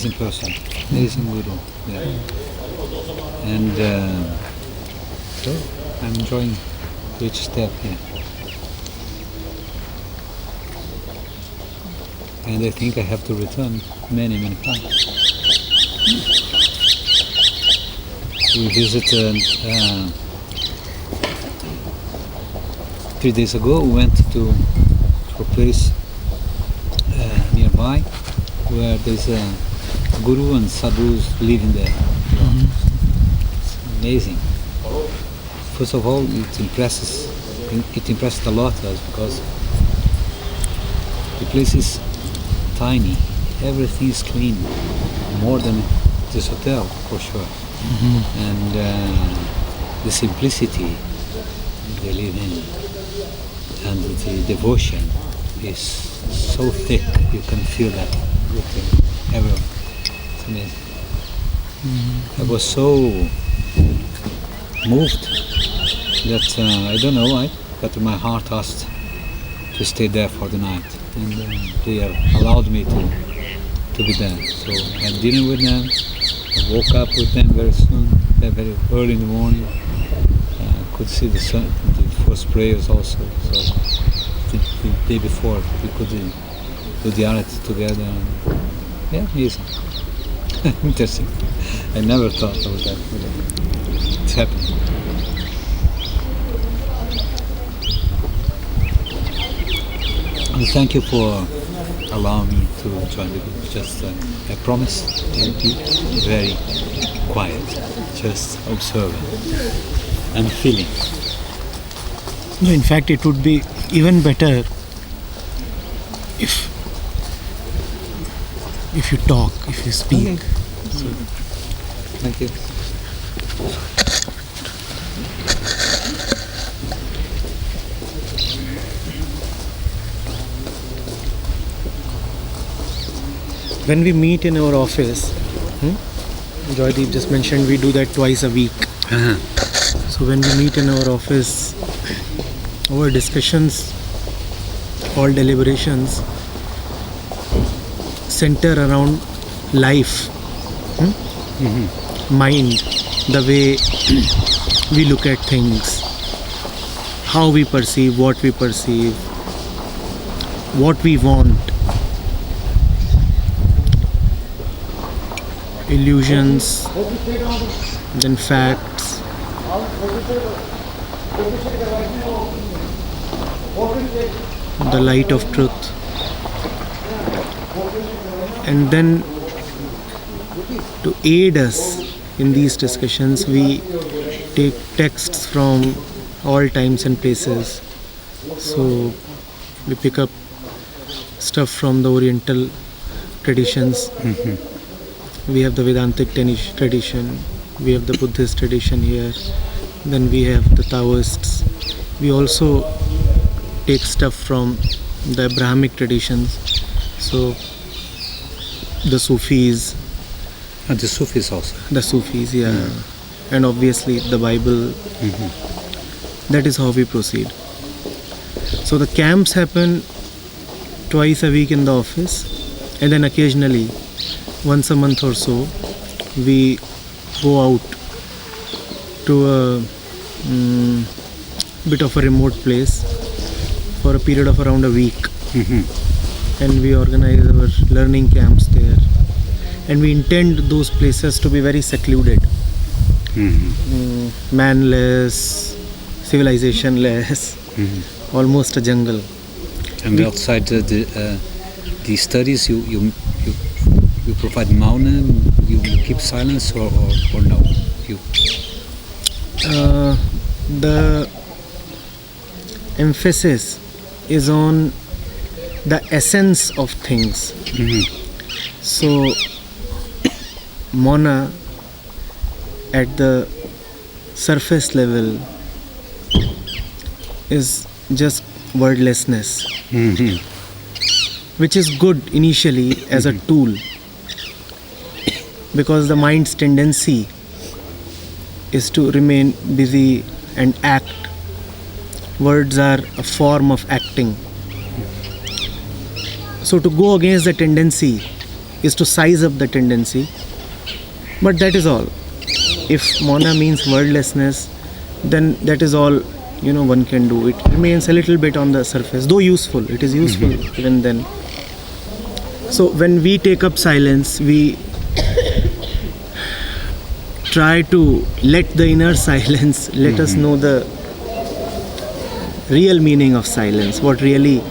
Amazing person, amazing guru. Yeah. And so I'm enjoying each step here. And I think I have to return many times. We visited 3 days ago. We went to a place nearby where there's a guru and sadhus living there. It's amazing. First of all, it impressed a lot us because the place is tiny. Everything is clean, more than this hotel for sure. And the simplicity they live in and the devotion is so thick. You can feel that everywhere. It's amazing. I was so moved that I don't know why, but my heart asked to stay there for the night, and they have allowed me to be there. So I had dinner with them. I woke up with them very soon, very early in the morning. Could see the sun, the first prayers also. So the day before we could do the arati together. Yeah, amazing. Interesting. I never thought of that. It's happening. And thank you for allowing me to join the group. Just I promise to be very quiet, just observing and feeling. No, in fact, it would be even better if you talk, if you speak. Okay. So, thank you. When we meet in our office, Joydeep just mentioned we do that twice a week. So when we meet in our office, our discussions, all deliberations center around life, mind, the way we look at things, how we perceive, what we want, illusions, then facts. The light of truth. And then to aid us in these discussions, we take texts from all times and places. So we pick up stuff from the Oriental traditions. We have the Vedantic tradition, we have the Buddhist tradition here, then we have the Taoists. We also take stuff from the Abrahamic traditions, so the Sufis. And the Sufis also. The Sufis, yeah. And obviously the Bible. That is how we proceed. So the camps happen twice a week in the office, and then occasionally, once a month or so, we go out to a bit of a remote place for a period of around a week. And we organize our learning camps there. And we intend those places to be very secluded, manless, civilizationless, almost a jungle. And outside the studies, you provide Mauna, you keep silence or no? The emphasis is on the essence of things. So Mauna at the surface level is just wordlessness, which is good initially as a tool, because the mind's tendency is to remain busy and act. Words are a form of acting. So to go against the tendency, is to size up the tendency. But that is all. If Mauna means wordlessness, then that is all one can do. It remains a little bit on the surface, though useful. It is useful even then. So when we take up silence, we try to let the inner silence let us know the real meaning of silence, what really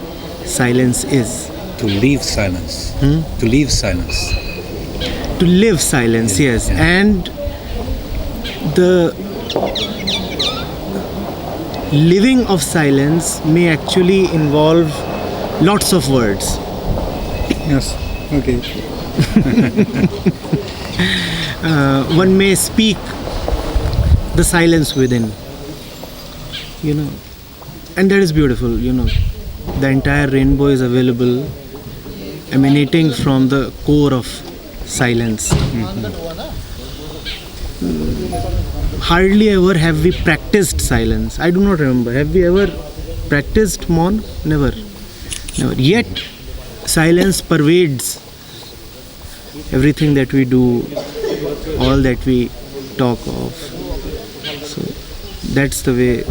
silence is. To leave silence. To leave silence. To live silence, yes. And the living of silence may actually involve lots of words. Yes. Okay. One may speak the silence within, and that is beautiful. The entire rainbow is available, emanating from the core of silence. Hardly ever have we practiced silence. I do not remember. Have we ever practiced Maun? Never. Yet silence pervades everything that we do, all that we talk of. So that's the way,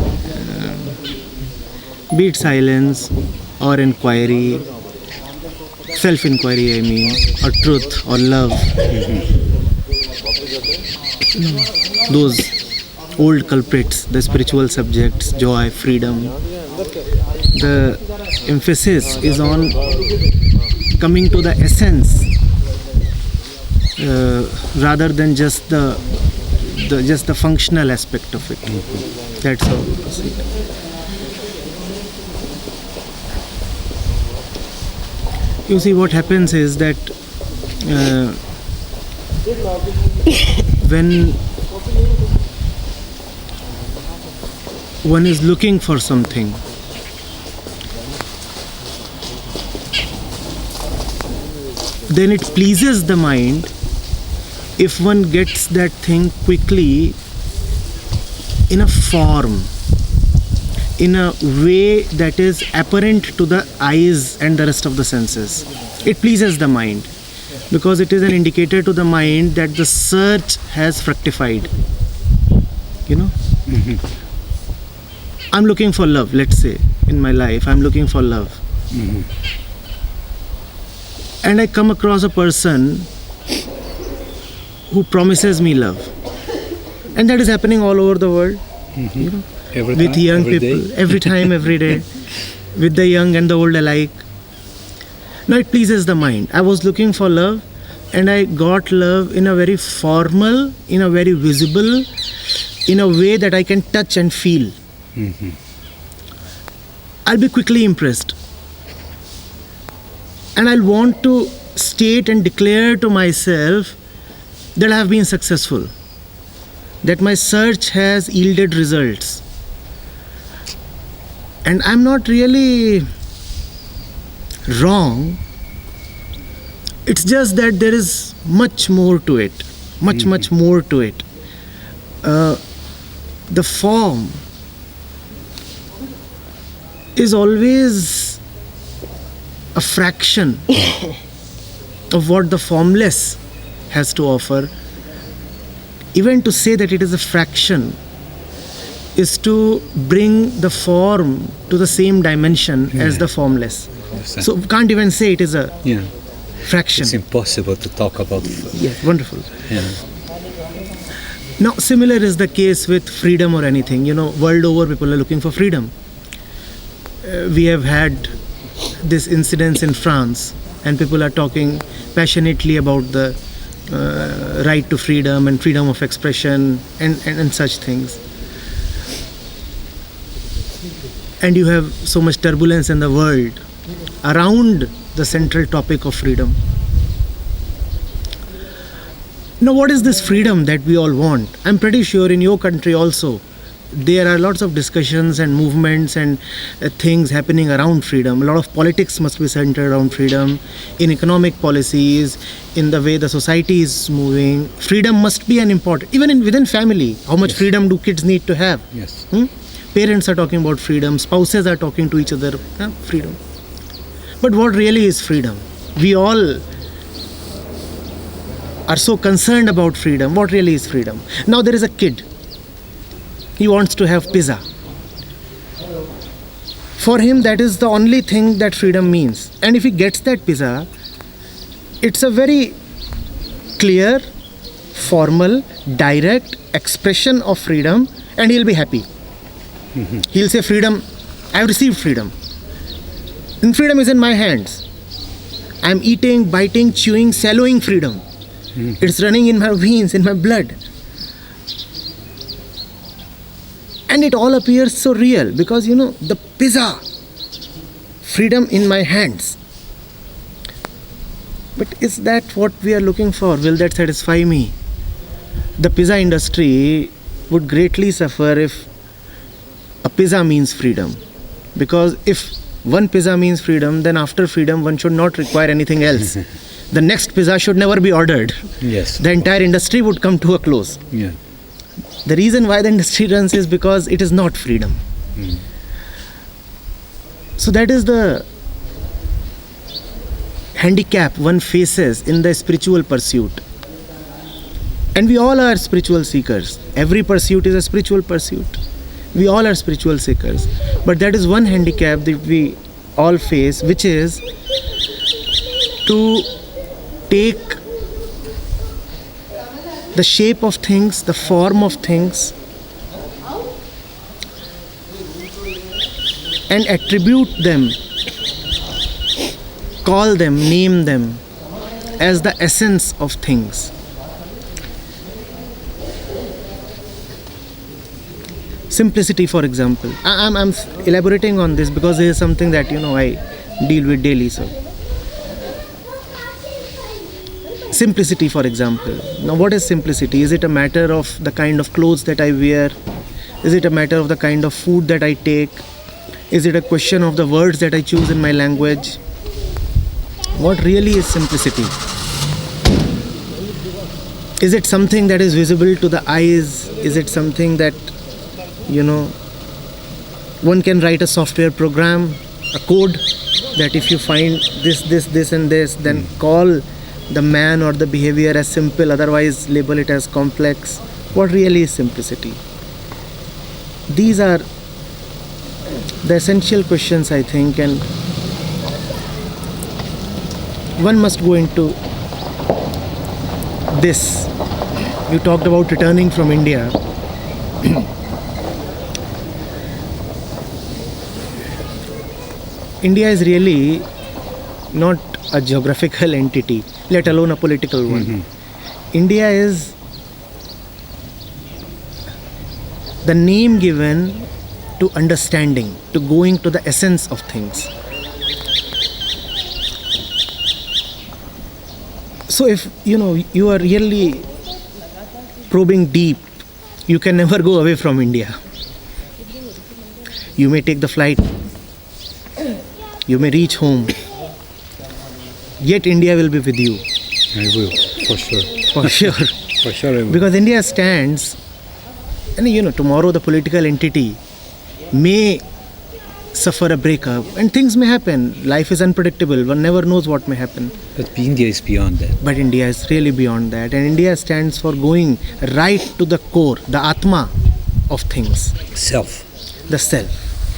be it silence or inquiry, self-inquiry, I mean, or truth or love. Those old culprits, the spiritual subjects, joy, freedom. The emphasis is on coming to the essence rather than just the functional aspect of it. That's how we see it. You see, what happens is that when one is looking for something, then it pleases the mind if one gets that thing quickly in a form, in a way that is apparent to the eyes and the rest of the senses. It pleases the mind because it is an indicator to the mind that the search has fructified. I'm looking for love, let's say, in my life. I'm looking for love. And I come across a person who promises me love. And that is happening all over the world. With young people, every time, every day, with the young and the old alike. Now it pleases the mind. I was looking for love and I got love in a very formal, in a very visible, in a way that I can touch and feel. I'll be quickly impressed. And I'll want to state and declare to myself that I have been successful, that my search has yielded results. And I'm not really wrong. It's just that there is much more to it. Much more to it. The form is always a fraction of what the formless has to offer. Even to say that it is a fraction is to bring the form to the same dimension as the formless. So we can't even say it is a fraction. It's impossible to talk about. Yes, wonderful. Now, similar is the case with freedom or anything. World over, people are looking for freedom. We have had this incidents in France, and people are talking passionately about the right to freedom and freedom of expression and such things. And you have so much turbulence in the world around the central topic of freedom. Now, what is this freedom that we all want? I'm pretty sure in your country also, there are lots of discussions and movements and things happening around freedom. A lot of politics must be centered around freedom, in economic policies, in the way the society is moving. Freedom must be an important, even within family. How much freedom do kids need to have? Parents are talking about freedom, spouses are talking to each other, freedom. But what really is freedom? We all are so concerned about freedom. What really is freedom? Now there is a kid. He wants to have pizza. For him, that is the only thing that freedom means. And if he gets that pizza, it's a very clear, formal, direct expression of freedom, and he'll be happy. He'll say, freedom, I have received freedom. And freedom is in my hands. I'm eating, biting, chewing, swallowing freedom. It's running in my veins, in my blood. And it all appears so real because, the pizza, freedom in my hands. But is that what we are looking for? Will that satisfy me? The pizza industry would greatly suffer if a pizza means freedom. Because if one pizza means freedom, then after freedom, one should not require anything else. The next pizza should never be ordered. Yes. The entire industry would come to a close. Yeah. The reason why the industry runs is because it is not freedom. So that is the handicap one faces in the spiritual pursuit. And we all are spiritual seekers. Every pursuit is a spiritual pursuit. We all are spiritual seekers. But that is one handicap that we all face, which is to take the shape of things, the form of things, and attribute them, call them, name them as the essence of things. Simplicity, for example. I'm elaborating on this because this is something that I deal with daily. So, simplicity, for example. Now, what is simplicity? Is it a matter of the kind of clothes that I wear? Is it a matter of the kind of food that I take? Is it a question of the words that I choose in my language? What really is simplicity? Is it something that is visible to the eyes? Is it something that one can write a software program, a code, that if you find this and this, then call the man or the behavior as simple, otherwise label it as complex? What really is simplicity? These are the essential questions, I think, and one must go into this. You talked about returning from India. India is really not a geographical entity, let alone a political one. India is the name given to understanding, to going to the essence of things. So if you are really probing deep, you can never go away from India. You may take the flight, you may reach home, yet India will be with you. I will, for sure. For sure. For sure I will. Because India stands, and tomorrow the political entity may suffer a breakup and things may happen. Life is unpredictable. One never knows what may happen. But India is beyond that. But India is really beyond that. And India stands for going right to the core, the Atma of things. Self. The self.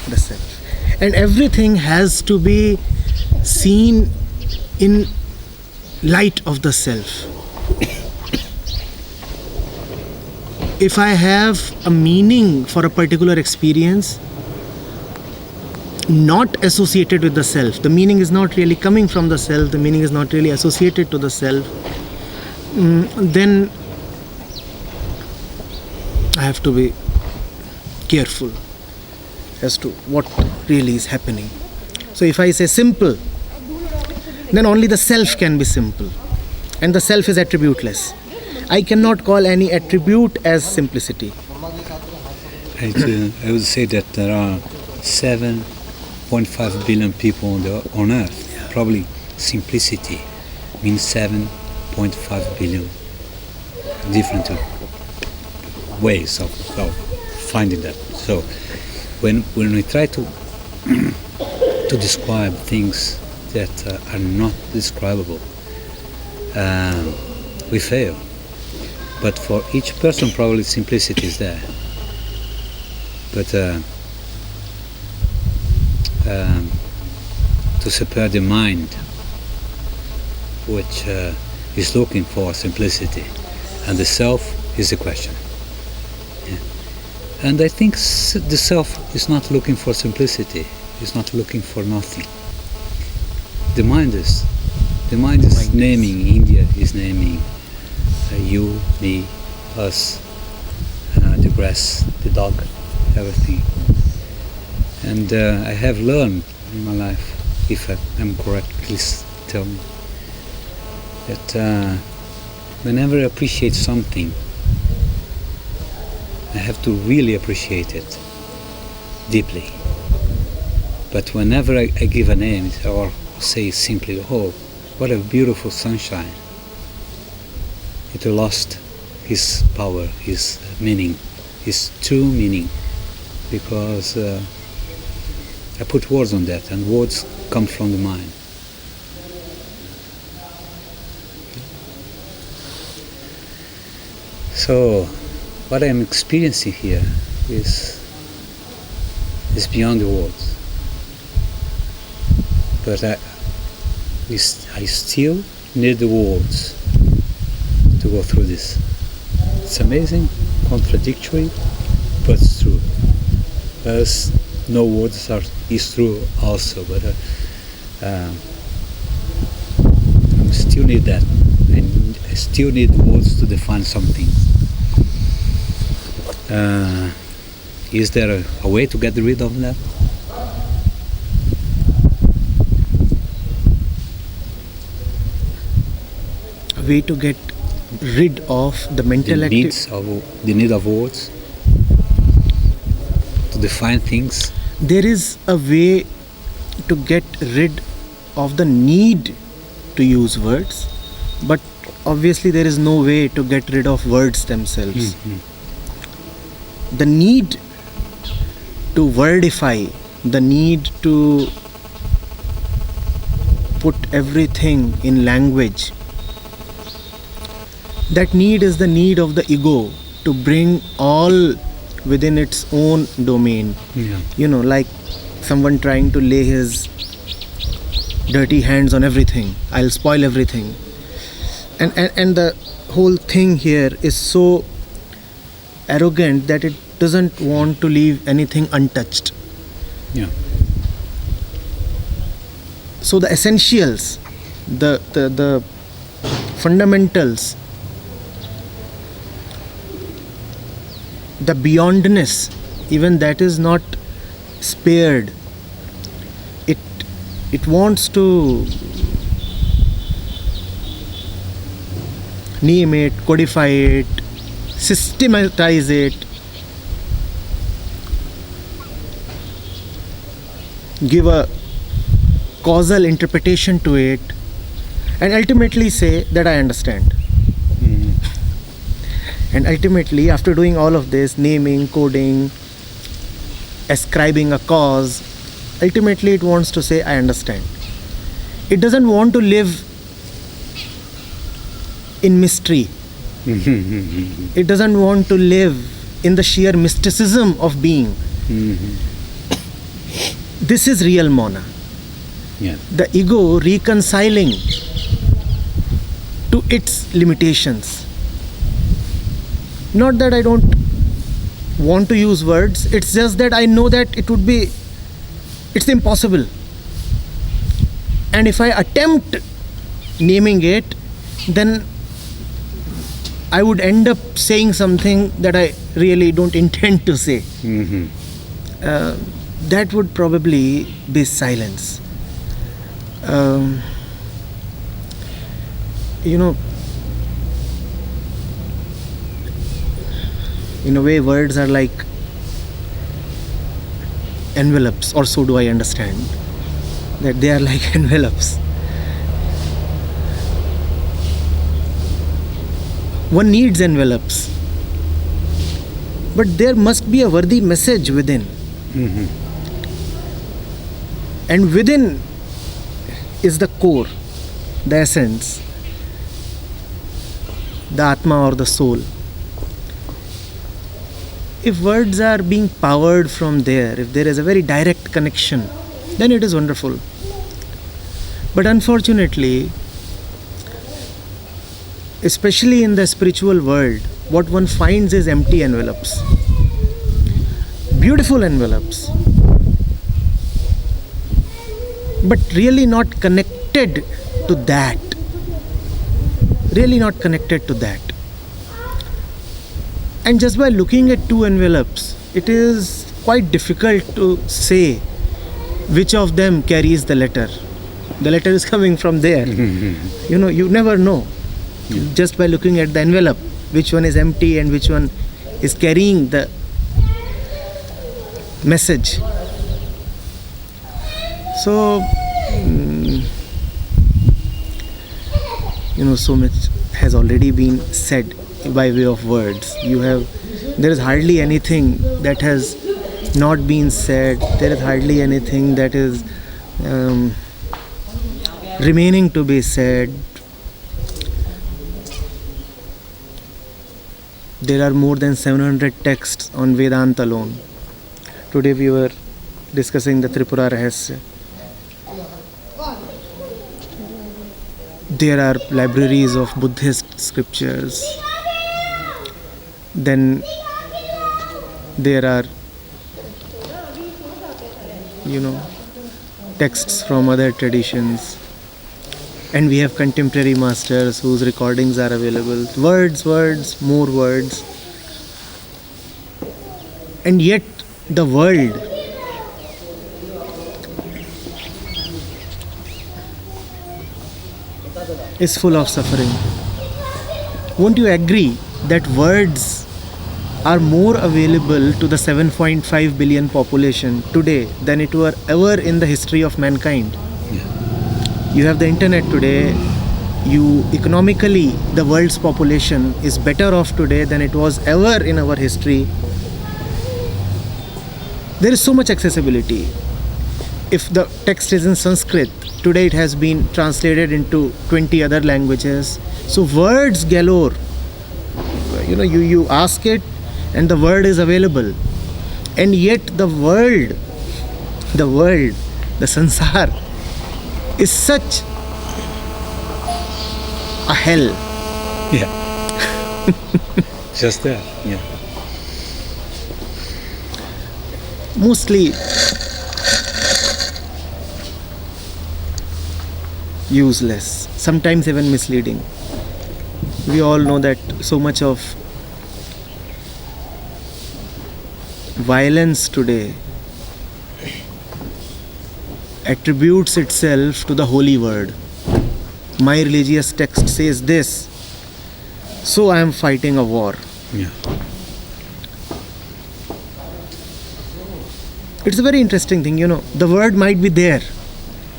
The self. And everything has to be seen in light of the self. If I have a meaning for a particular experience, not associated with the self, the meaning is not really coming from the self, the meaning is not really associated to the self, then I have to be careful as to what really is happening. So if I say simple, then only the self can be simple, and the self is attributeless. I cannot call any attribute as simplicity. I would say that there are 7.5 billion people on Earth. Yeah. Probably simplicity means 7.5 billion different ways of finding that. So when we try to describe things that are not describable, we fail. But for each person, probably simplicity is there. But to separate the mind, which is looking for simplicity, and the self is the question. Yeah. And I think the self is not looking for simplicity, is not looking for nothing. The mind is. The mind is naming, India is naming you, me, us, the grass, the dog, everything. And I have learned in my life, if I'm correct, please tell me, that whenever I appreciate something, I have to really appreciate it deeply. But whenever I give a name or say simply, oh, what a beautiful sunshine, it lost his power, his meaning, his true meaning, because I put words on that, and words come from the mind. So, what I'm experiencing here is beyond the words. But I still need the words to go through this. It's amazing, contradictory, but it's true. As no words is true also, but I still need that. I still need words to define something. Is there a way to get rid of that? A way to get rid of the mental the need of words to define things. There is a way to get rid of the need to use words, but obviously there is no way to get rid of words themselves. Mm-hmm. The need to wordify, the need to put everything in language, that need is the need of the ego to bring all within its own domain. Yeah. You know, like someone trying to lay his dirty hands on everything. I'll spoil everything. And the whole thing here is so arrogant that it doesn't want to leave anything untouched. Yeah. So the essentials, the fundamentals, the beyondness, even that is not spared. It wants to name it, codify it, systematize it, give a causal interpretation to it, and ultimately say that I understand. And ultimately, after doing all of this, naming, coding, ascribing a cause, ultimately it wants to say, I understand. It doesn't want to live in mystery. It doesn't want to live in the sheer mysticism of being. This is real Mauna. Yeah. The ego reconciling to its limitations. Not that I don't want to use words, it's just that I know that it's impossible. And if I attempt naming it, then I would end up saying something that I really don't intend to say. That would probably be silence. In a way, words are like envelopes, or so do I understand, that they are like envelopes. One needs envelopes, but there must be a worthy message within. And within is the core, the essence. the Atma or the soul. If words are being powered from there, if there is a very direct connection, then it is wonderful. But unfortunately, especially in the spiritual world, what one finds is empty envelopes. Beautiful envelopes, but really not connected to that. Really not connected to that. And just by looking at two envelopes, it is quite difficult to say which of them carries the letter. The letter is coming from there. You never know. Just by looking at the envelope, which one is empty and which one is carrying the message. So, so much has already been said by way of words. There is hardly anything that has not been said. There is hardly anything that is remaining to be said. There are more than 700 texts on Vedanta alone. Today we were discussing the Tripura Rahasya. There are libraries of Buddhist scriptures. Then there are, texts from other traditions. And we have contemporary masters whose recordings are available. Words, more words. And yet the world is full of suffering. Won't you agree that words are more available to the 7.5 billion population today than it were ever in the history of mankind? You have the internet today. Economically, the world's population is better off today than it was ever in our history. There is so much accessibility. If the text is in Sanskrit, today it has been translated into 20 other languages. So words galore. You ask it and the word is available. And yet the world, the sansar, is such a hell. Yeah. Just that. Yeah. Mostly useless, sometimes even misleading. We all know that so much of violence today attributes itself to the holy word. My religious text says this, so I am fighting a war. Yeah. It's a very interesting thing, the word might be there.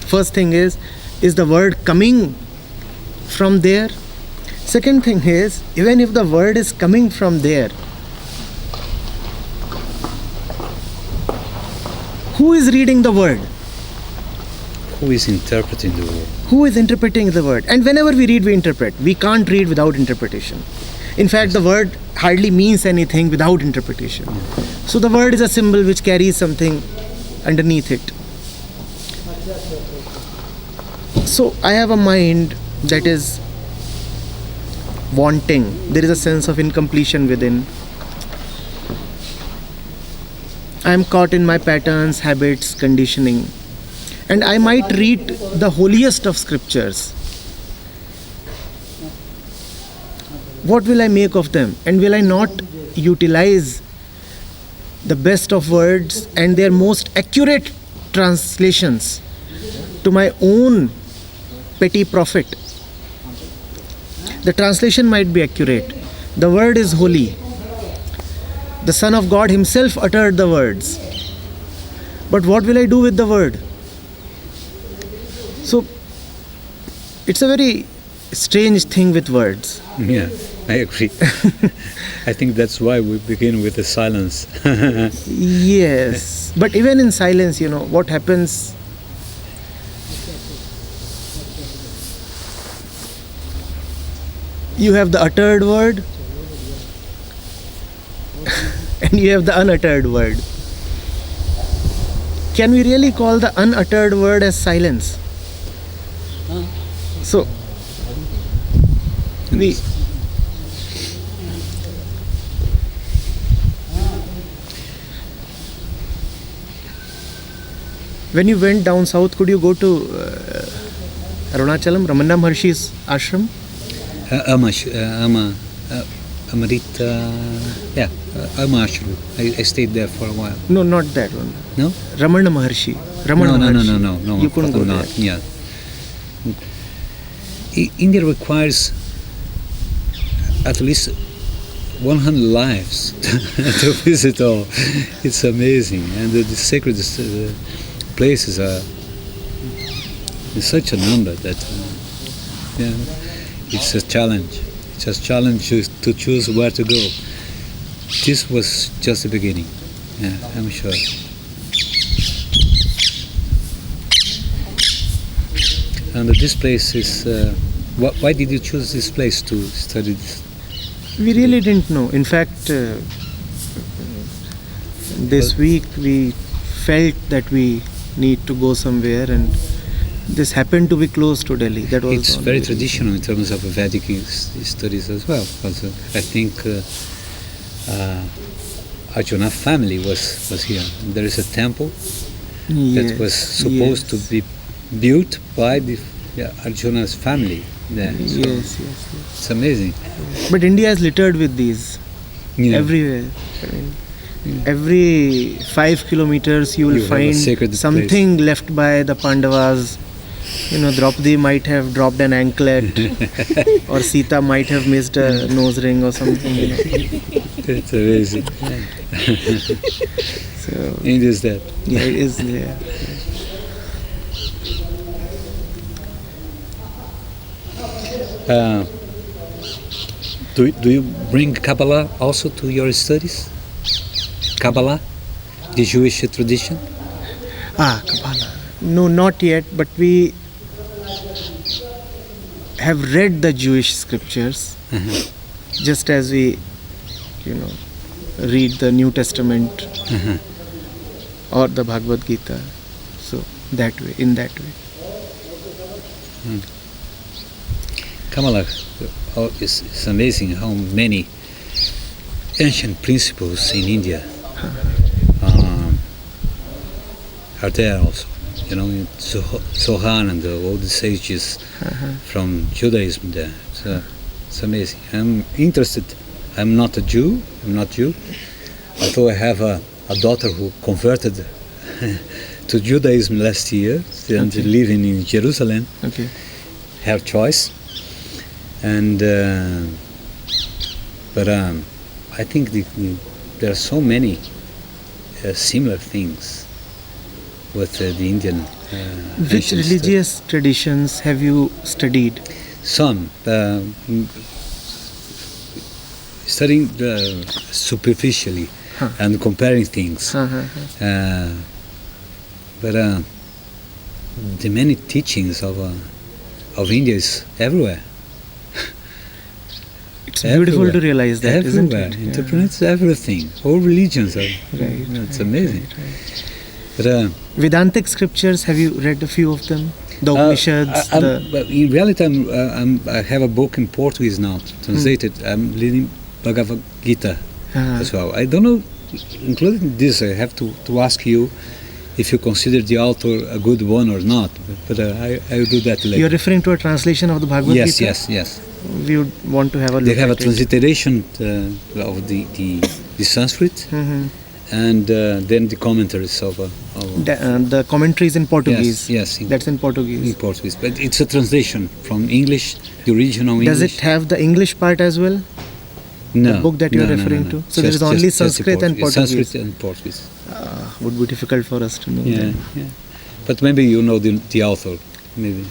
First thing is the word coming from there? Second thing is, even if the word is coming from there, who is reading the word? Who is interpreting the word? Who is interpreting the word? And whenever we read, we interpret. We can't read without interpretation. In fact, the word hardly means anything without interpretation. So the word is a symbol which carries something underneath it. So I have a mind that is wanting. There is a sense of incompletion within. I am caught in my patterns, habits, conditioning. And I might read the holiest of scriptures. What will I make of them? And will I not utilize the best of words and their most accurate translations to my own petty profit? The translation might be accurate. The word is holy. The Son of God himself uttered the words. But what will I do with the word? So, it's a very strange thing with words. Yeah, I agree. I think that's why we begin with the silence. Yes. But even in silence, what happens? You have the uttered word and you have the unuttered word. Can we really call the unuttered word as silence? So, we when you went down south, could you go to Arunachalam, Ramana Maharshi's ashram? Ama Ashram. I stayed there for a while. No, not that one. No? Ramana Maharshi. No. You couldn't go not. there. Yeah. India requires at least 100 lives to visit all. It's amazing, and the sacred places are in such a number that it's a challenge. It's a challenge to choose where to go. This was just the beginning. Yeah, I'm sure. And this place is. Why did you choose this place to study this? We really didn't know. In fact, this week we felt that we need to go somewhere, and this happened to be close to Delhi. That was it's very traditional in terms of Vedic studies as well. Because I think Arjuna family was here. There is a temple that was supposed to be built by the Arjuna's family there. So yes. it's amazing. But India is littered with these everywhere. I mean, every 5 kilometers you will find something left by the Pandavas. Draupadi might have dropped an anklet, or Sita might have missed a nose ring or something. It's amazing. So India is that. Yeah, it is there. Do you bring Kabbalah also to your studies? Kabbalah, the Jewish tradition? Kabbalah. No, not yet, but we have read the Jewish scriptures, just as we, read the New Testament or the Bhagavad Gita. So in that way. Kabbalah, it's amazing how many ancient principles in India are there also. Zohar and all the sages from Judaism there. So it's amazing. I'm interested. I'm not Jew, although I have a daughter who converted to Judaism last year and living in Jerusalem. Okay. Her choice. And but I think there are so many similar things with the Indian. Which religious traditions have you studied? Some. Studying superficially and comparing things. But the many teachings of India is everywhere. It's beautiful to realize that, isn't it? Interprets everything. All religions are. It's amazing. Right. But Vedantic scriptures, have you read a few of them? The Upanishads? In reality, I have a book in Portuguese now, translated. I'm reading Bhagavad Gita as well. I don't know, including this, I have to ask you if you consider the author a good one or not. But I will do that later. You're referring to a translation of the Bhagavad Gita? Yes. We would want to have a look They have a at it. transliteration of the Sanskrit. And then the commentaries of the commentaries in Portuguese. Yes, that's in Portuguese. In Portuguese, but it's a translation from English, the original English. Does it have the English part as well? No. The book that you're referring to. So there is only Sanskrit and Portuguese. Sanskrit and Portuguese. Would be difficult for us to know. Yeah. But maybe you know the author. Maybe.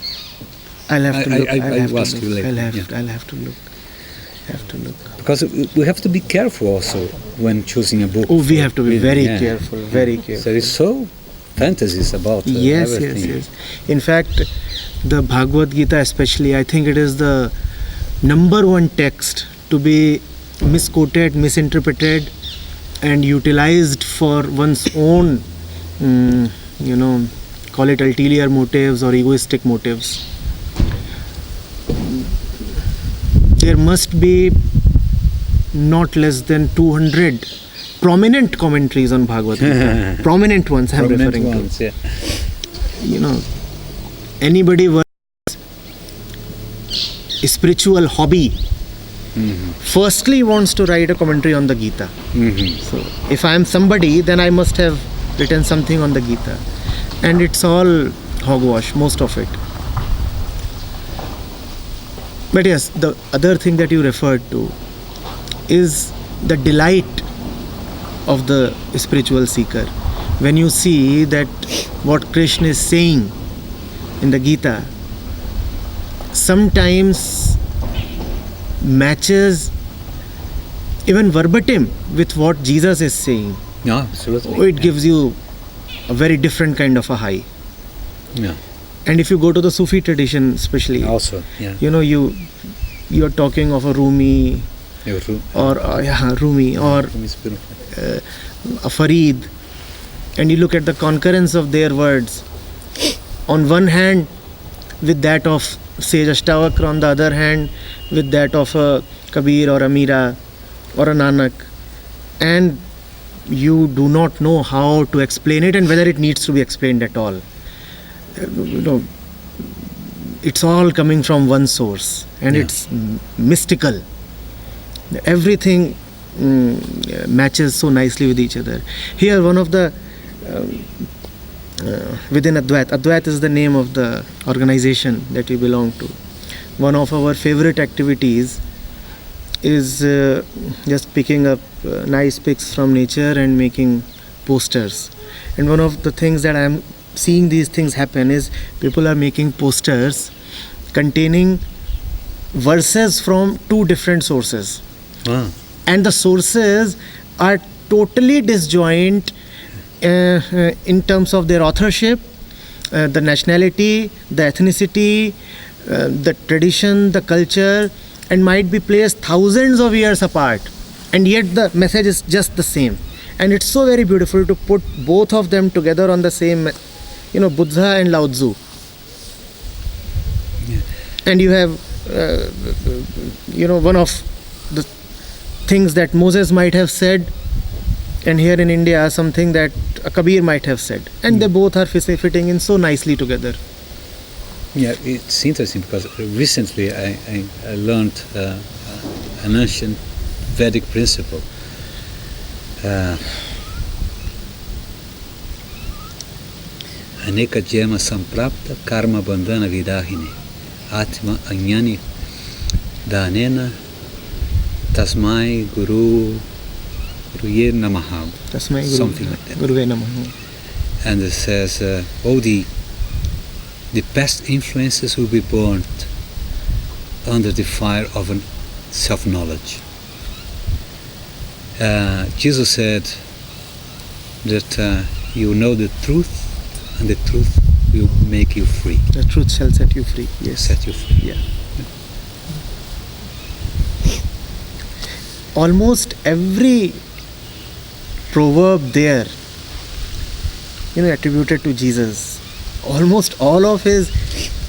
I'll have to look. I'll ask you later. I'll have to look. Because we have to be careful also when choosing a book. Oh, we have to be very careful, very careful. There is so fantasies about everything. Yes. In fact, the Bhagavad Gita especially, I think it is the number one text to be misquoted, misinterpreted, and utilized for one's own, call it ulterior motives or egoistic motives. There must be not less than 200 prominent commentaries on Bhagavad Gita. Prominent ones I'm referring to. Yeah. Anybody with a spiritual hobby firstly wants to write a commentary on the Gita. So if I am somebody, then I must have written something on the Gita. And it's all hogwash, most of it. But yes, the other thing that you referred to is the delight of the spiritual seeker. When you see that what Krishna is saying in the Gita sometimes matches even verbatim with what Jesus is saying. Yeah, absolutely. It gives you a very different kind of a high. Yeah. And if you go to the Sufi tradition especially, Also, yeah. You're talking of a Rumi or Rumi or a Farid, and you look at the concurrence of their words. On one hand, with that of sage Ashtavakra, on the other hand, with that of a Kabir or a Mira or a Nanak, and you do not know how to explain it and whether it needs to be explained at all. It's all coming from one source, and it's mystical. Everything matches so nicely with each other. Here, one of the within Advait is the name of the organization that we belong to. One of our favorite activities is just picking up nice pics from nature and making posters. And one of the things that I am seeing these things happen is people are making posters containing verses from two different sources. And the sources are totally disjoint in terms of their authorship, the nationality, the ethnicity, the tradition, the culture, and might be placed thousands of years apart, and yet the message is just the same. And it's so very beautiful to put both of them together on the same, Buddha and Lao Tzu. And you have one of the things that Moses might have said, and here in India something that a Kabir might have said, and they both are fitting in so nicely together. Yeah, it's interesting because recently I learned an ancient Vedic principle. Aneka jema samprapta karma bandhana vidahine atma ajnani danena tasmai guruye namaha, something like that. Guruve namaha. And it says, the past influences will be burnt under the fire of self-knowledge. Jesus said that you know the truth, and the truth will make you free. The truth shall set you free. Yes. Set you free. Yeah. Almost every proverb there, attributed to Jesus, almost all of his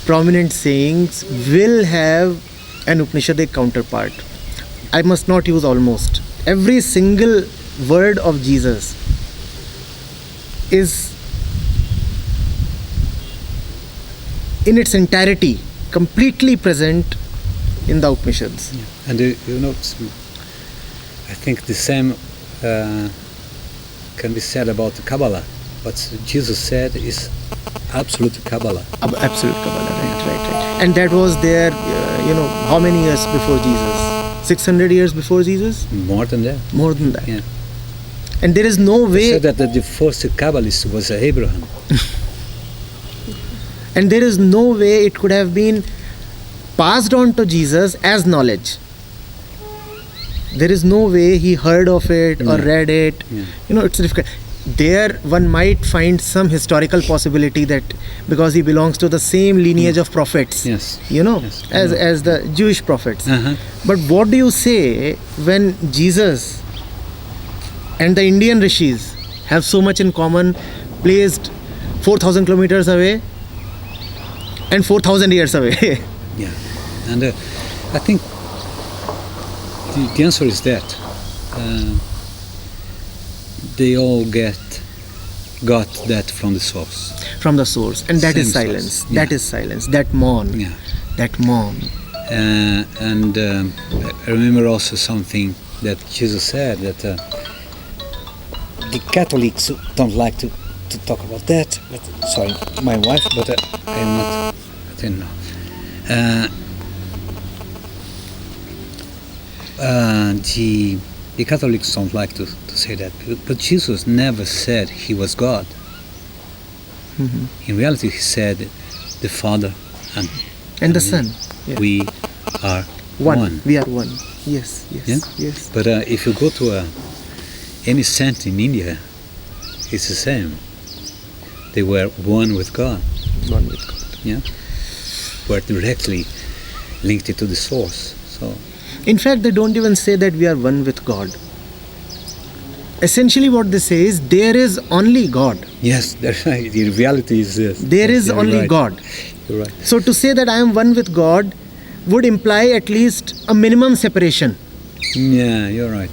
prominent sayings will have an Upanishadic counterpart. I must not use almost. Every single word of Jesus is in its entirety completely present in the Upanishads. Yeah. And I think the same can be said about the Kabbalah. What Jesus said is absolute Kabbalah. Absolute Kabbalah, right. And that was there, how many years before Jesus? 600 years before Jesus? More than that. More than that. Yeah. And there is no way... They said that the first Kabbalist was Abraham. And there is no way it could have been passed on to Jesus as knowledge. There is no way he heard of it or read it. Yeah. It's difficult. there one might find some historical possibility that because he belongs to the same lineage of prophets, Yes. Yes, I as know. as the Jewish prophets. Uh-huh. But what do you say when Jesus and the Indian rishis have so much in common, placed 4,000 kilometers away and 4,000 years away? Yeah, and I think the answer is that they all got that from the source. From the source, and that is Same silence. source, That yeah. is silence. That mourn. Yeah, That mourn. and I remember also something that Jesus said that the Catholics don't like to talk about that. But sorry, my wife, but I'm not. I don't know. The Catholics don't like to say that, but Jesus never said he was God. Mhm. In reality, he said the Father And the Son. Yeah. we are One. one. We are one. Yes. Yes. Yeah? Yes. But if you go to any saint in India, it's the same. They were one with God. One with God. Yeah, were directly linked to the source. So In fact, they don't even say that we are one with God. Essentially, what they say is there is only God. yes, that's right. The reality is this. There is You're only right. God. You're right. So to say that I am one with God would imply at least a minimum separation. Yeah, you're right.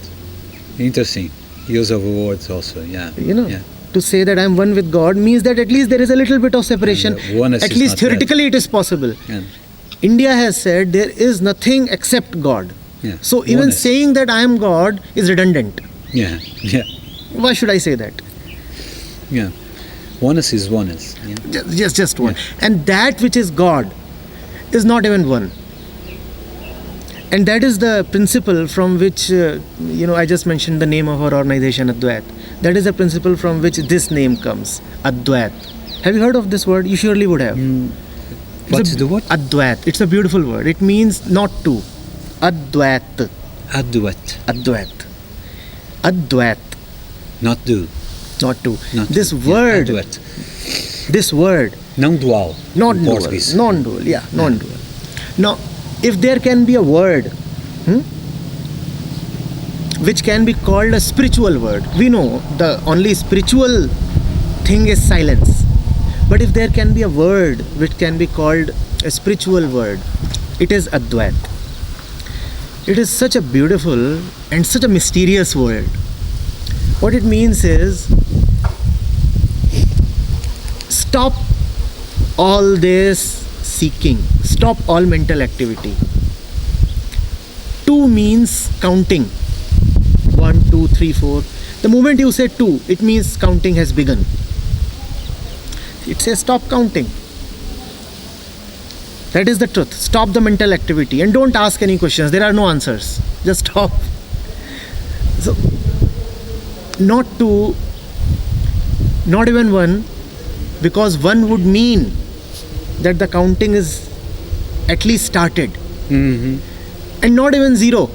Interesting use of words also. Yeah. Yeah. To say that I am one with God means that at least there is a little bit of separation. And oneness At is least not there. theoretically it is possible. And India has said there is nothing except God. yeah. So even Oneness. saying that I am God is redundant. Yeah. Yeah. Why should I say that? Yeah. Oneness is oneness. Yeah. Just one. And that which is God is not even one. And that is the principle from which, I just mentioned the name of our organization, Advait. That is the principle from which this name comes, Advait. Have you heard of this word? You surely would have. What's the word? Advait. It's a beautiful word. It means not to. Advait. Adduet. Advait. Advait. Not do. Not to. Not This to. Yeah, word, adduet. this word, Non-dual. in non-dual. Portuguese. Non-dual, yeah, non-dual. Now, if there can be a word which can be called a spiritual word, we know the only spiritual thing is silence. But if there can be a word which can be called a spiritual word, it is Advait. It is such a beautiful and such a mysterious word. What it means is stop all this seeking, stop all mental activity. 2 means counting. 1, 2, 3, 4. The moment you say 2, it means counting has begun. It says stop counting. That is the truth. Stop the mental activity and don't ask any questions. There are no answers. Just stop. So, not 2, not even 1, because 1 would mean that the counting is at least started. And not even 0,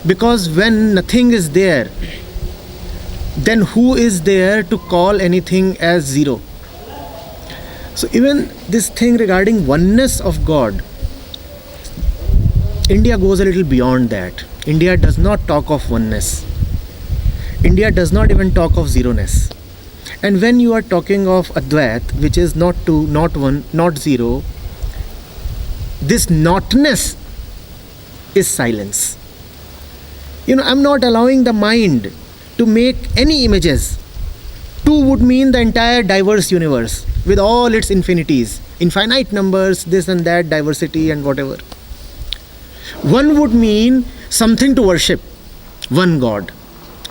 because when nothing is there, then who is there to call anything as 0? So even this thing regarding oneness of God, India goes a little beyond that. India does not talk of oneness. India does not even talk of zeroness. And when you are talking of Advait, which is not 2, not 1, not 0, this notness is silence. I'm not allowing the mind to make any images. 2 would mean the entire diverse universe with all its infinities, infinite numbers, this and that, diversity and whatever. 1 would mean something to worship, one God.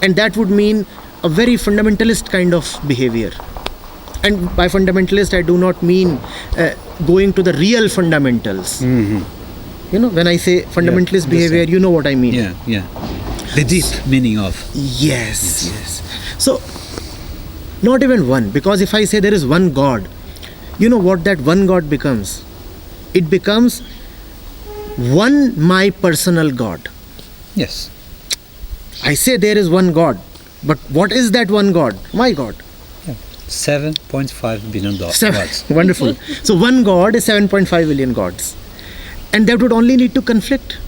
And that would mean a very fundamentalist kind of behavior. And by fundamentalist, I do not mean going to the real fundamentals. When I say fundamentalist behavior, you know what I mean. Yeah. The deep meaning of. Yes. So, not even 1, because if I say there is one God, you know what that one God becomes? It becomes one my personal God. Yes. I say there is one God. But what is that one God? My God. 7.5 billion Seven. gods. Wonderful. So one God is 7.5 billion gods. And that would only need to conflict.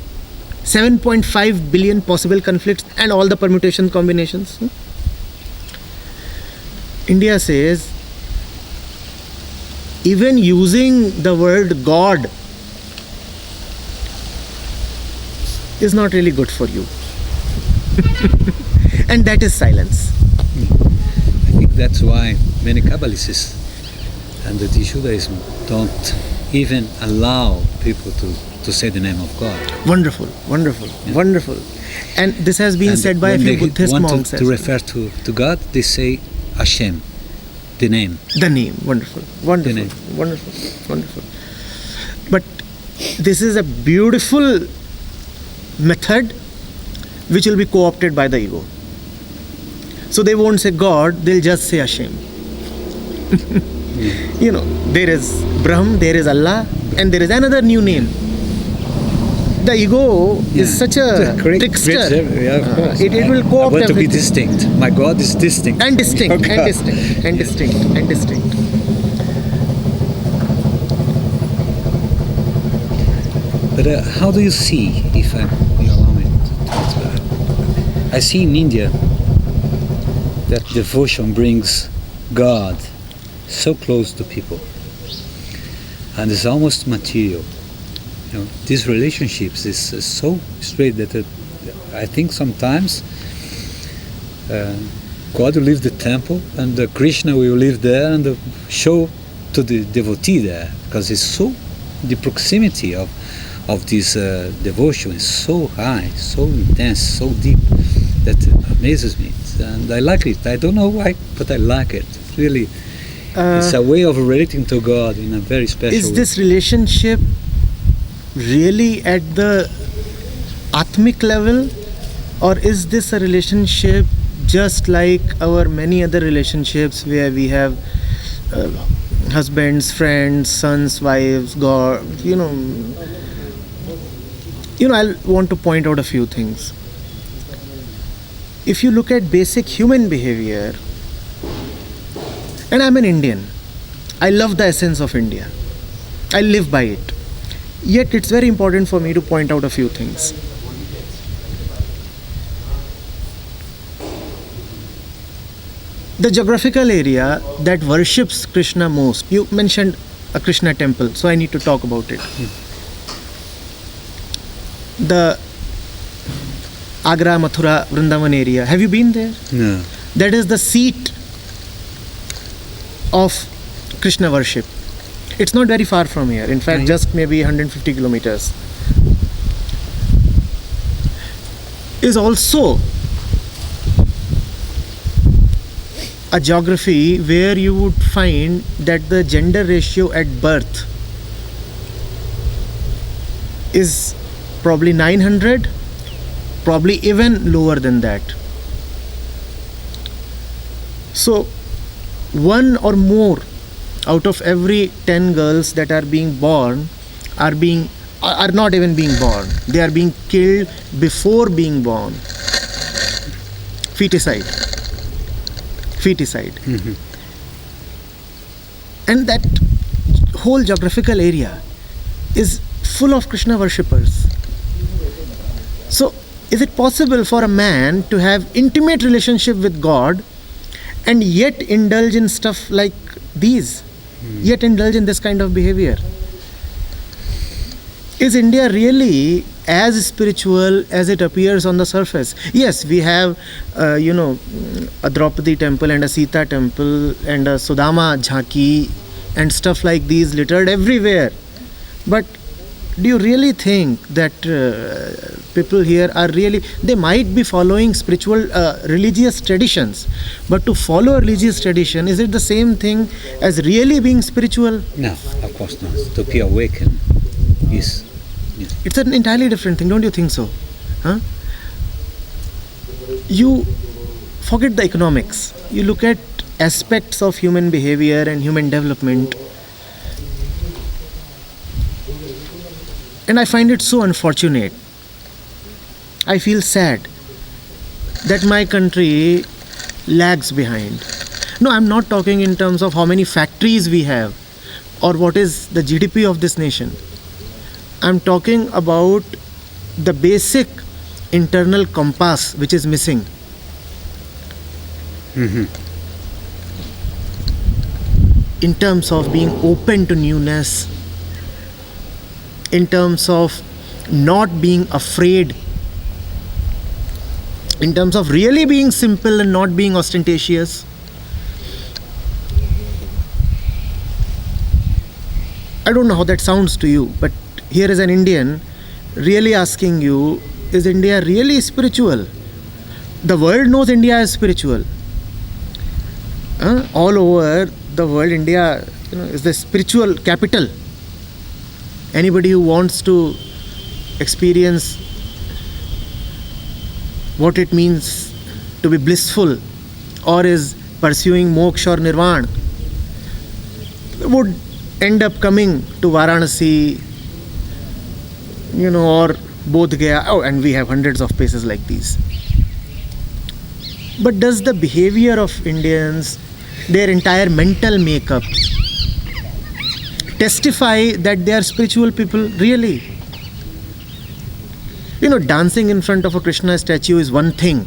7.5 billion possible conflicts and all the permutation combinations. India says, even using the word God is not really good for you. And that is silence. I think that's why many Kabbalists and the Judaism don't even allow people to say the name of God. Wonderful, wonderful, wonderful. And this has been And said by a when few they Buddhist want monks. to as well. refer to God, they say Hashem, the name. The name, wonderful, wonderful, name. wonderful, wonderful. But this is a beautiful method which will be co-opted by the ego. So they won't say God, they'll just say Hashem. You know, there is Brahm, there is Allah, and there is another new name. The ego is such a trickster. Yeah, of course. It will co-opt I want to be everything. distinct. My God is distinct. And distinct, Your and God. distinct, and distinct, and distinct. But how do you see, if you allow me to answer? I see in India that devotion brings God so close to people, and it's almost material. You know, these relationships is so straight that I think sometimes God will leave the temple and Krishna will live there and show to the devotee there, because it's so, the proximity of this devotion is so high, so intense, so deep, that amazes me. And I like it. I don't know why, but I like it. Really, it's a way of relating to God in a very special Is way. this relationship really at the atmic level, or is this a relationship just like our many other relationships where we have husbands, friends, sons, wives, God, I want to point out a few things. If you look at basic human behavior, and I'm an Indian, I love the essence of India, I live by it. Yet it's very important for me to point out a few things. The geographical area that worships Krishna most, you mentioned a Krishna temple, so I need to talk about it. The Agra, Mathura, Vrindavan area, have you been there? No. That is the seat of Krishna worship. It's not very far from here. In fact, just maybe 150 kilometers. Is also a geography where you would find that the gender ratio at birth is probably 900, probably even lower than that. So, one or more out of every 10 girls that are being born are not even being born. They are being killed before being born. Feticide. Mm-hmm. And that whole geographical area is full of Krishna worshippers. So, is it possible for a man to have intimate relationship with God and yet indulge in stuff like these? Yet indulge in this kind of behavior? Is India really as spiritual as it appears on the surface? Yes, we have, a Draupadi temple and a Sita temple and a Sudama jhanki and stuff like these littered everywhere. But do you really think that people here are really, they might be following spiritual, religious traditions, but to follow a religious tradition, is it the same thing as really being spiritual? No, of course not. To be awakened is... It's an entirely different thing, don't you think so? Huh? You forget the economics. You look at aspects of human behavior and human development. And I find it so unfortunate. I feel sad that my country lags behind. No, I'm not talking in terms of how many factories we have or what is the GDP of this nation. I'm talking about the basic internal compass which is missing. In terms of being open to newness, in terms of not being afraid, in terms of really being simple and not being ostentatious. I don't know how that sounds to you, but here is an Indian really asking you, is India really spiritual? The world knows India is spiritual. All over the world, India is the spiritual capital. Anybody who wants to experience what it means to be blissful or is pursuing moksha or nirvana would end up coming to Varanasi, or Bodh Gaya. Oh, and we have hundreds of places like these. But does the behavior of Indians, their entire mental makeup, testify that they are spiritual people really? Dancing in front of a Krishna statue is one thing.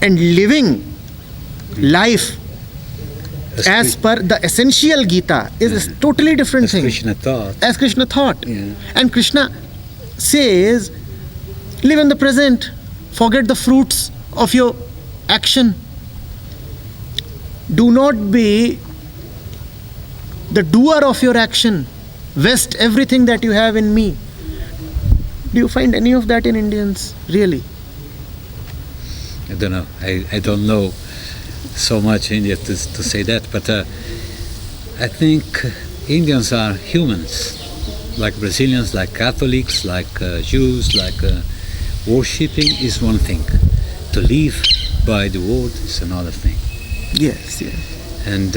And living life as per the essential Gita is a totally different as thing. As Krishna thought. Yeah. And Krishna says, live in the present, forget the fruits of your action. Do not be the doer of your action. Vest everything that you have in me. Do you find any of that in Indians, really? I don't know. I don't know so much India to say that, but I think Indians are humans, like Brazilians, like Catholics, like Jews, like worshipping is one thing. To live by the word is another thing. Yes. And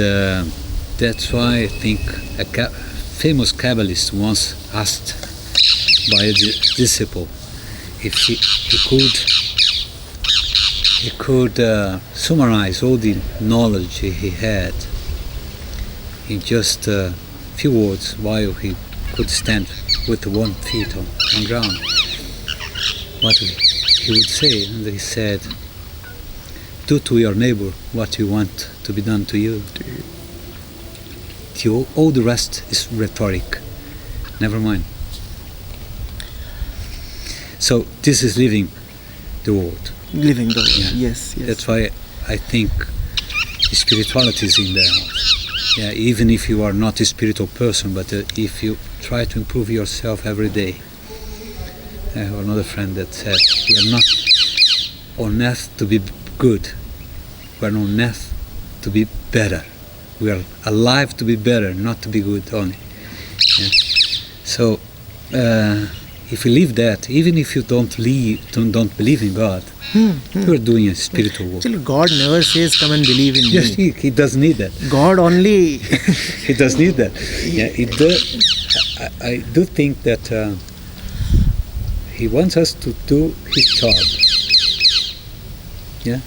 that's why I think a famous Kabbalist once asked by a disciple if he could summarize all the knowledge he had in just a few words while he could stand with one feet on ground. What he would say, and he said, do to your neighbor what you want to be done to you. All the rest is rhetoric. Never mind. So this is living the world. Living the world, yes. That's why I think spirituality is in there. Yeah, even if you are not a spiritual person, but if you try to improve yourself every day. I have another friend that said, we are not on earth to be good. We are on earth to be better. We are alive to be better, not to be good only. Yeah. So, if you live that, even if you don't believe in God, you are doing a spiritual work. Actually, God never says, come and believe in Yes, me. he doesn't need that. God only... He doesn't need that. Yeah, I do think that he wants us to do his job. Yeah.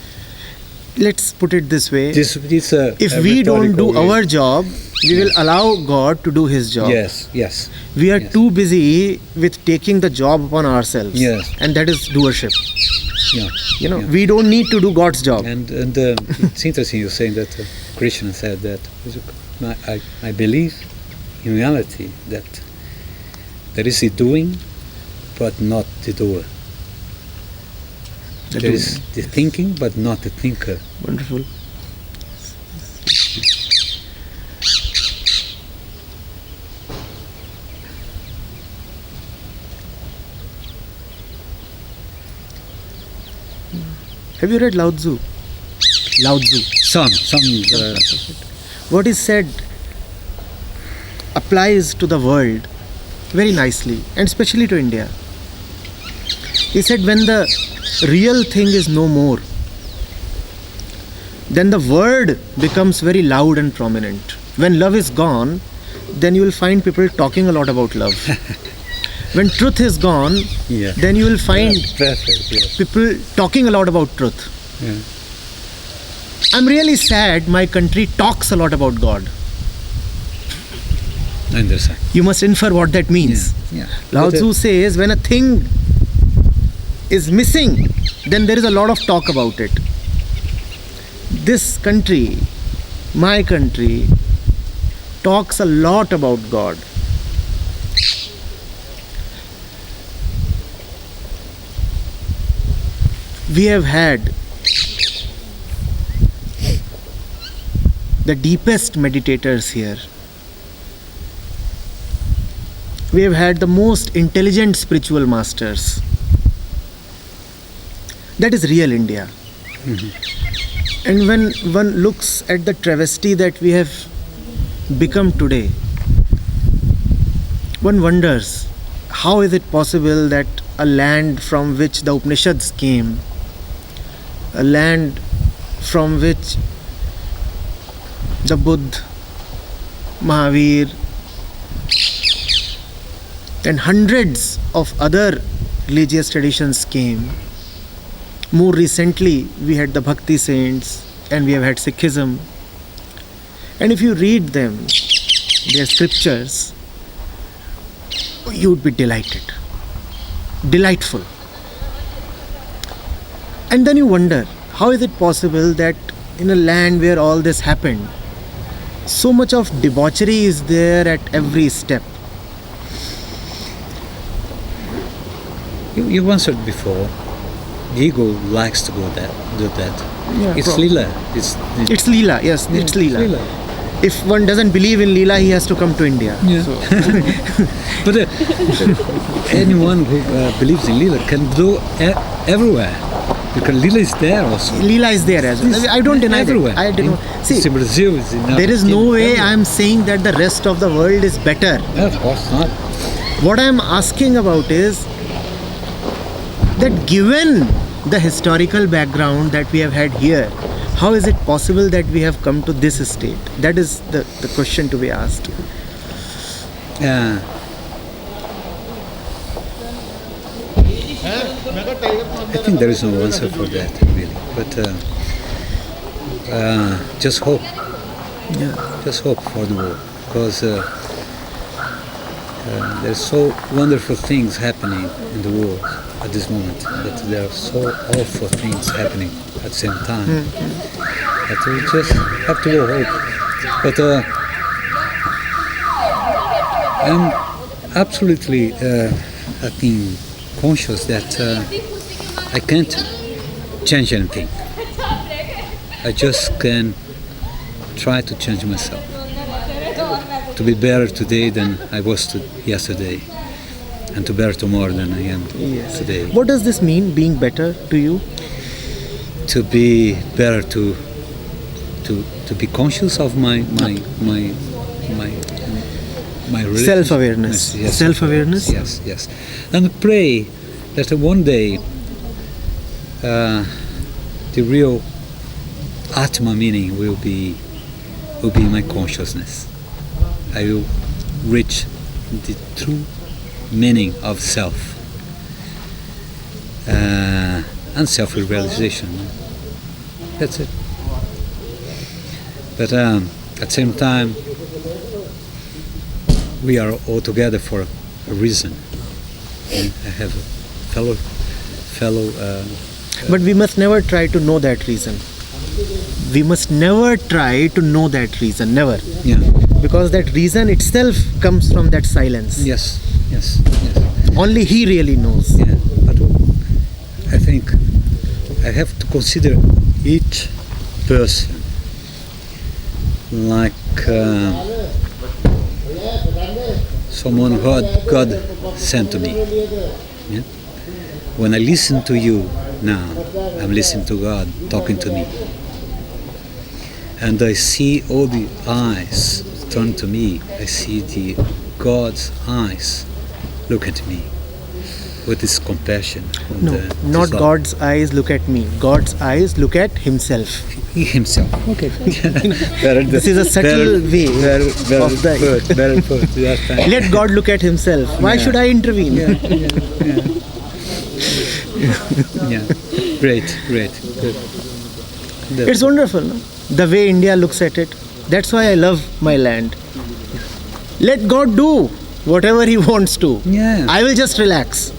Let's put it this way. If we don't do our job, we will allow God to do his job. Yes. We are too busy with taking the job upon ourselves. Yes. And that is doership. Yeah. We don't need to do God's job. And it's interesting you're saying that Krishna said that. I believe in reality that there is a doing, but not the doer. There is the thinking, but not the thinker. Wonderful. Have you read Lao Tzu? Some. What is said applies to the world very nicely, and especially to India. He said, when the real thing is no more, then the word becomes very loud and prominent. When love is gone, then you will find people talking a lot about love. When truth is gone, Yeah. then you will find Perfect. Yes. people talking a lot about truth. Yeah. I'm really sad my country talks a lot about God. I understand. You must infer what that means. Yeah. Lao But, Tzu says when a thing is missing, then there is a lot of talk about it. This country, my country, talks a lot about God. We have had the deepest meditators here. We have had the most intelligent spiritual masters. That is real India. And when one looks at the travesty that we have become today, one wonders how is it possible that a land from which the Upanishads came, a land from which the Buddha, Mahavir, and hundreds of other religious traditions came. More recently, we had the Bhakti saints and we have had Sikhism. And if you read them, their scriptures, you would be delighted. Delightful. And then you wonder, how is it possible that in a land where all this happened, so much of debauchery is there at every step? You answered before. The ego likes to do that. Yeah, It's probably. lila. It's Leela, yes, yeah, it's Leela. If one doesn't believe in Leela, he has to come to India. Yeah. So, But anyone who believes in lila can do everywhere. Because lila is there also. Leela is there as well. It's I don't deny everywhere. that. I do not. It's See, in Brazil. It's in there is no Argentina, way everywhere. I am saying that the rest of the world is better. Of course not. What I am asking about is that given the historical background that we have had here, how is it possible that we have come to this state? That is the question to be asked. I think there is no answer for that, really. But just hope. Yeah. Just hope for the world. Because there's so wonderful things happening in the world at this moment. But there are so awful things happening at the same time. That we just have to hope. But I'm absolutely I think conscious that I can't change anything. I just can try to change myself. To be better today than I was yesterday. And to better tomorrow than I am today. What does this mean, being better to you? To be better, to be conscious of my relationship. Self-awareness. Yes. Self-awareness? Yes. And pray that one day the real Atma meaning will be my consciousness. I will reach the true meaning of self and self-realization. That's it. But at the same time, we are all together for a reason. And I have a fellow. But we must never try to know that reason. We must never try to know that reason. Never. Yeah. Because that reason itself comes from that silence. Yes. Only he really knows. Yeah. But I think I have to consider each person like someone who God sent to me. Yeah? When I listen to you now, I'm listening to God talking to me. And I see all the eyes turn to me. I see the God's eyes look at me. with his compassion. And, No, not his love. God's eyes look at me. God's eyes look at himself. He himself. Okay. This is a subtle way of the. Very good. Yes, thank you. Let God look at himself. Why Yeah. should I intervene? Yeah. Great. Good. It's wonderful, no? The way India looks at it. That's why I love my land. Let God do whatever He wants to. Yeah. I will just relax.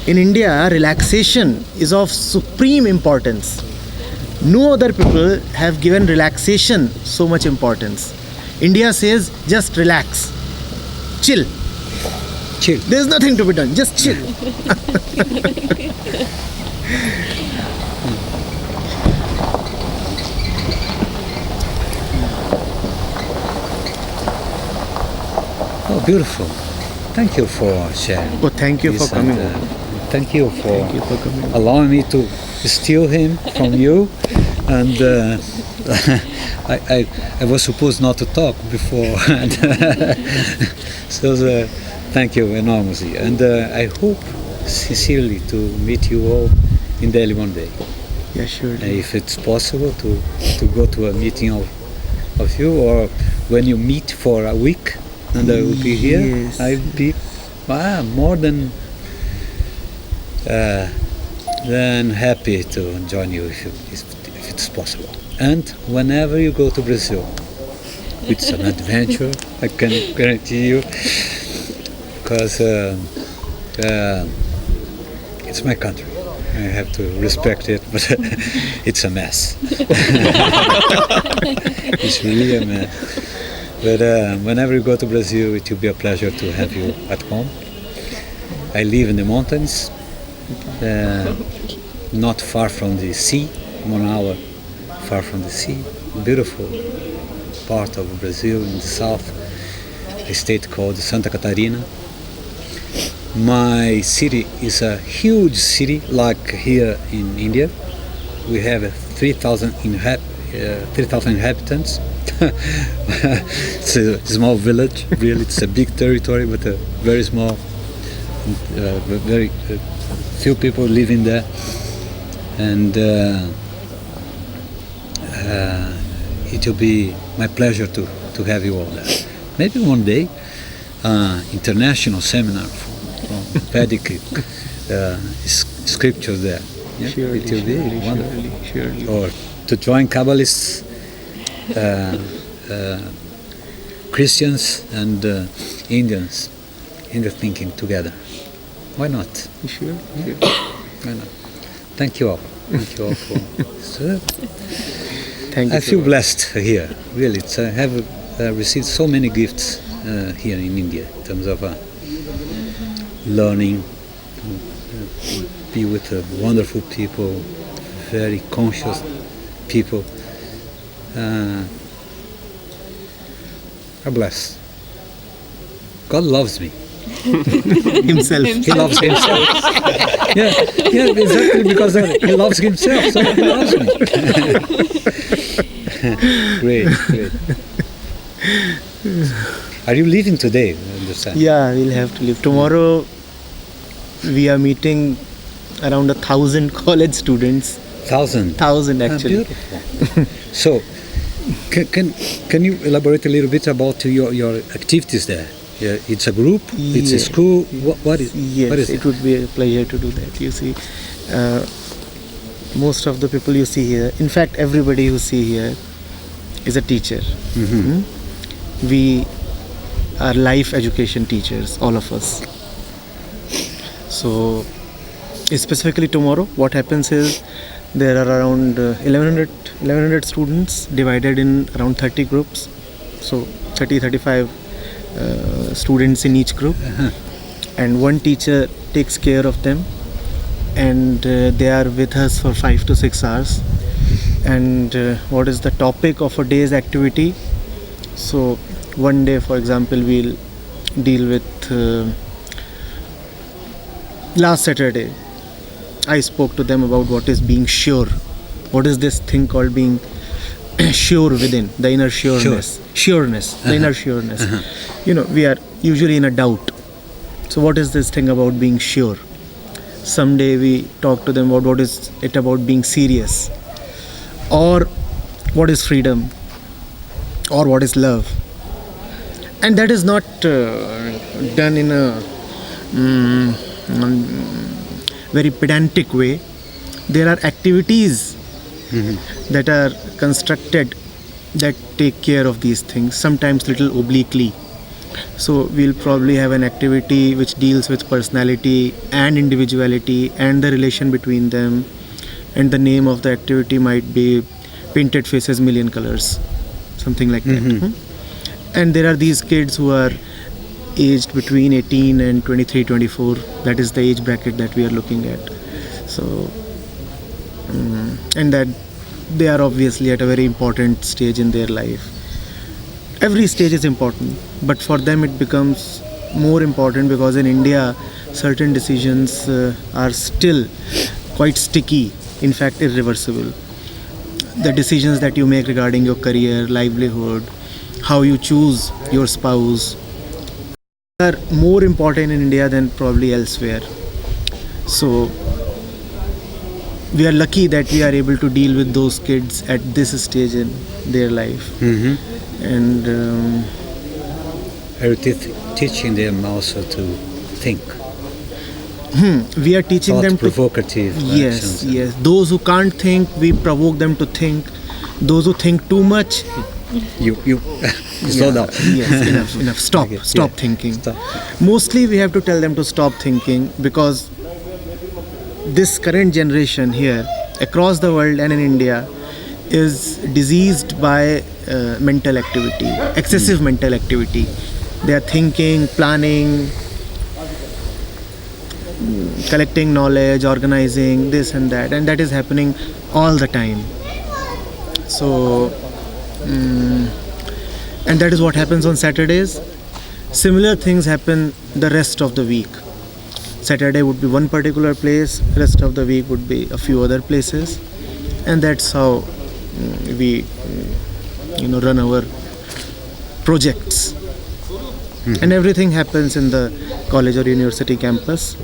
In India, relaxation is of supreme importance. No other people have given relaxation so much importance. India says just relax, chill. Chill. There's nothing to be done, just chill. Oh, beautiful. Thank you for sharing. Oh, thank you this for coming. and, thank you for Thank you for coming. allowing me to steal him from you. And I was supposed not to talk before. So thank you enormously. And I hope sincerely to meet you all in Delhi one day. Yeah, sure. If it's possible to go to a meeting of you, or when you meet for a week and I will be here, Yes. I'll be more than happy to join you if it's possible. And whenever you go to Brazil, it's an adventure, I can guarantee you, because it's my country. I have to respect it, but it's a mess. It's really a mess. But whenever you go to Brazil, it will be a pleasure to have you at home. I live in the mountains, not far from the sea, 1 hour far from the sea. Beautiful part of Brazil in the south, a state called Santa Catarina. My city is a huge city, like here in India. We have 3,000 inhabitants. It's a small village, really. It's a big territory, but a very small, very few people living there. And it will be my pleasure to have you all there. Maybe one day, international seminar from Vedic scripture there. Yeah? Surely, It will be surely, wonderful. surely. Or to join Kabbalists, Christians and Indians in the thinking together. Why not? Sure. Why not? Thank you all. Thank you all for. So, Thank you. I feel blessed here. Really, I have received so many gifts here in India in terms of learning, be with wonderful people, very conscious people. I'm blessed. God loves me. Himself. He loves himself. yeah, exactly, because he loves himself, so he loves me. Great. Are you leaving today? I understand. Yeah, we'll have to leave. Tomorrow we are meeting around 1,000 college students. 1,000. 1,000 actually. Beautiful. So, can you elaborate a little bit about your activities there? Yeah, it's a group. It's a Yeah. school. What is? Yes, What is it would be a pleasure to do that. You see, most of the people you see here, in fact, everybody you see here is a teacher. Mm-hmm. We are life education teachers, all of us. So, specifically tomorrow, what happens is there are around 1100 students divided in around 30 groups. So, 35 students in each group. And one teacher takes care of them, and they are with us for 5 to 6 hours. And what is the topic of a day's activity? So one day, for example, we'll deal with last Saturday I spoke to them about what is being sure. What is this thing called being sure within, the inner sureness. The inner sureness. You know, we are usually in a doubt. So what is this thing about being sure? Someday we talk to them about what is it about being serious, or what is freedom, or what is love. And that is not done in a very pedantic way. There are activities that are constructed that take care of these things, sometimes little obliquely. So we'll probably have an activity which deals with personality and individuality and the relation between them, and the name of the activity might be Painted Faces Million Colors, something like that. And there are these kids who are aged between 18 and 23, 24. That is the age bracket that we are looking at. So and that they are obviously at a very important stage in their life. Every stage is important, but for them it becomes more important because in India certain decisions are still quite sticky, in fact irreversible. The decisions that you make regarding your career, livelihood, how you choose your spouse are more important in India than probably elsewhere. So we are lucky that we are able to deal with those kids at this stage in their life. And Are you teaching them also to think? we are teaching them to provocative yes, actions. yes. Those who can't think, we provoke them to think. Those who think too much, You slow down. yes, enough. Stop Yeah. thinking. Stop. Mostly we have to tell them to stop thinking because this current generation here across the world and in India is diseased by mental activity, excessive mental activity. They are thinking, planning, collecting knowledge, organizing this and that is happening all the time. So and that is what happens on Saturdays. Similar things happen the rest of the week. Saturday would be one particular place, rest of the week would be a few other places, and that's how we run our projects. And everything happens in the college or university campus.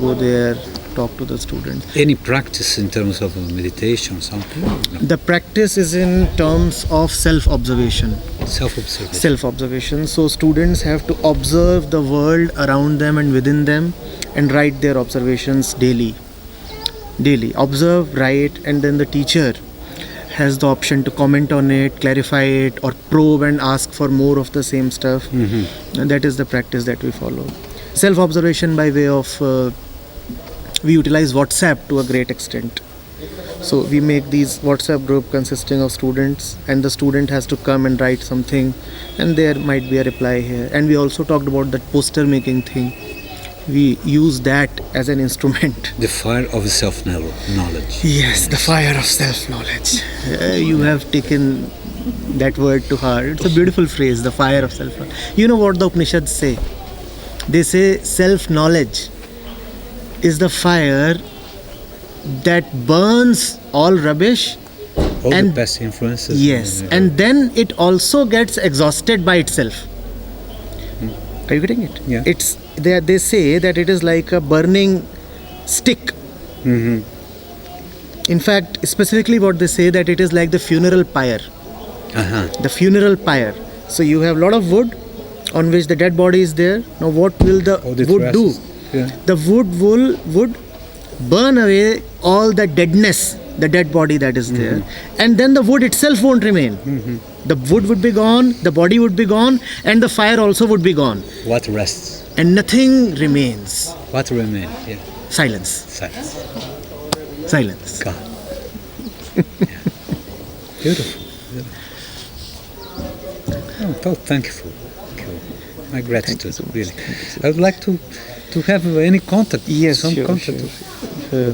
Go there, talk to the students. Any practice in terms of meditation or something? No. The practice is in terms of self-observation. Self-observation. So students have to observe the world around them and within them and write their observations daily. Observe, write, and then the teacher has the option to comment on it, clarify it, or probe and ask for more of the same stuff. And that is the practice that we follow. Self-observation by way of we utilize WhatsApp to a great extent. So we make these WhatsApp group consisting of students, and the student has to come and write something, and there might be a reply here. And we also talked about that poster making thing. We use that as an instrument. The fire of self-knowledge. Yes, the fire of self-knowledge. You have taken that word to heart. It's a beautiful phrase, the fire of self-knowledge. You know what the Upanishads say? They say self-knowledge is the fire that burns all rubbish. All and the past influences. Yes, and then it also gets exhausted by itself. Are you getting it? Yeah. It's they say that it is like a burning stick. In fact, specifically what they say, that it is like the funeral pyre. The funeral pyre. So you have a lot of wood on which the dead body is there. Now what will the wood do? Yeah. The would burn away all the deadness, the dead body that is there, and then the wood itself won't remain. The wood would be gone, the body would be gone, and the fire also would be gone. What rests? And nothing remains. What remains? Yeah. Silence. Silence. God. Yeah. Beautiful. Oh, thank you. My gratitude, really. I would like to have any contact. Yes, some sure, contact. sure.